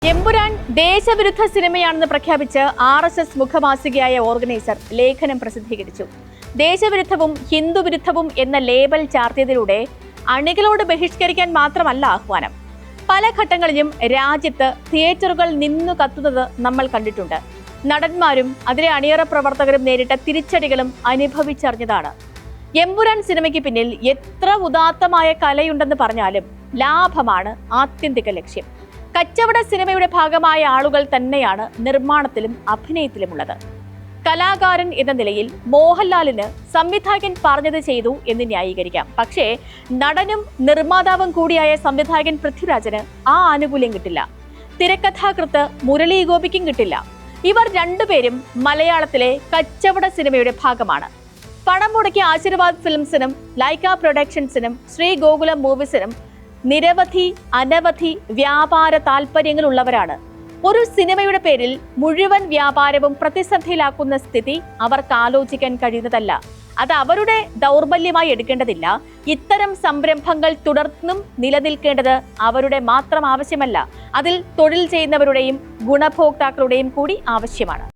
എമ്പുരാൻ ദേശവിരുദ്ധ സിനിമയാണെന്ന് പ്രഖ്യാപിച്ച് RSS മുഖമാസികയായ organiser ലേഖനം പ്രസിദ്ധീകരിച്ചു. ദേശവിരുദ്ധവും ഹിന്ദുവിരുദ്ധവും എന്ന ലേബൽ ചാർത്തിയതിലൂടെ അണികളോട് ബഹിഷ്കരിക്കാൻ മാത്രമല്ല ആഹ്വാനം. പല ഘട്ടങ്ങളിലും രാജ്യത്ത് തിയേറ്ററുകൾ നിന്നു കത്തുന്നത് നമ്മൾ കണ്ടിട്ടുണ്ട്. നടന്മാരും അതിലെ അണിയറ പ്രവർത്തകരും നേരിട്ട തിരിച്ചടികളും അനുഭവിച്ചറിഞ്ഞതാണ്. എമ്പുരാൻ സിനിമയ്ക്ക് പിന്നിൽ എത്ര ഉദാത്തമായ കലയുണ്ടെന്ന് പറഞ്ഞാലും ലാഭമാണ് ആത്യന്തിക ലക്ഷ്യം. കച്ചവട സിനിമയുടെ ഭാഗമായ ആളുകൾ തന്നെയാണ് നിർമ്മാണത്തിലും അഭിനയത്തിലുമുള്ളത്. കലാകാരൻ എന്ന നിലയിൽ മോഹൻലാലിന് സംവിധായകൻ പറഞ്ഞത് ചെയ്തു എന്ന് ന്യായീകരിക്കാം. പക്ഷേ നടനും നിർമ്മാതാവും കൂടിയായ സംവിധായകൻ പൃഥ്വിരാജിന് ആ ആനുകൂല്യം കിട്ടില്ല. തിരക്കഥാകൃത്ത് മുരളി ഗോപിക്കും കിട്ടില്ല. ഇവർ രണ്ടുപേരും മലയാളത്തിലെ കച്ചവട സിനിമയുടെ ഭാഗമാണ്. പണം മുടക്കിയ ആശീർവാദ് ഫിലിംസിനും ലൈക്ക പ്രൊഡക്ഷൻസിനും ശ്രീ ഗോകുലം മൂവീസിനും അനവധി വ്യാപാര താല്പര്യങ്ങളുള്ളവരാണ്. ഒരു സിനിമയുടെ പേരിൽ മുഴുവൻ വ്യാപാരവും പ്രതിസന്ധിയിലാക്കുന്ന സ്ഥിതി അവർക്ക് ആലോചിക്കാൻ കഴിയുന്നതല്ല. അത് അവരുടെ ദൗർബല്യമായി എടുക്കേണ്ടതില്ല. ഇത്തരം സംരംഭങ്ങൾ തുടർന്നും നിലനിൽക്കേണ്ടത് അവരുടെ മാത്രം ആവശ്യമല്ല, അതിൽ തൊഴിൽ ചെയ്യുന്നവരുടെയും ഗുണഭോക്താക്കളുടെയും കൂടി ആവശ്യമാണ്.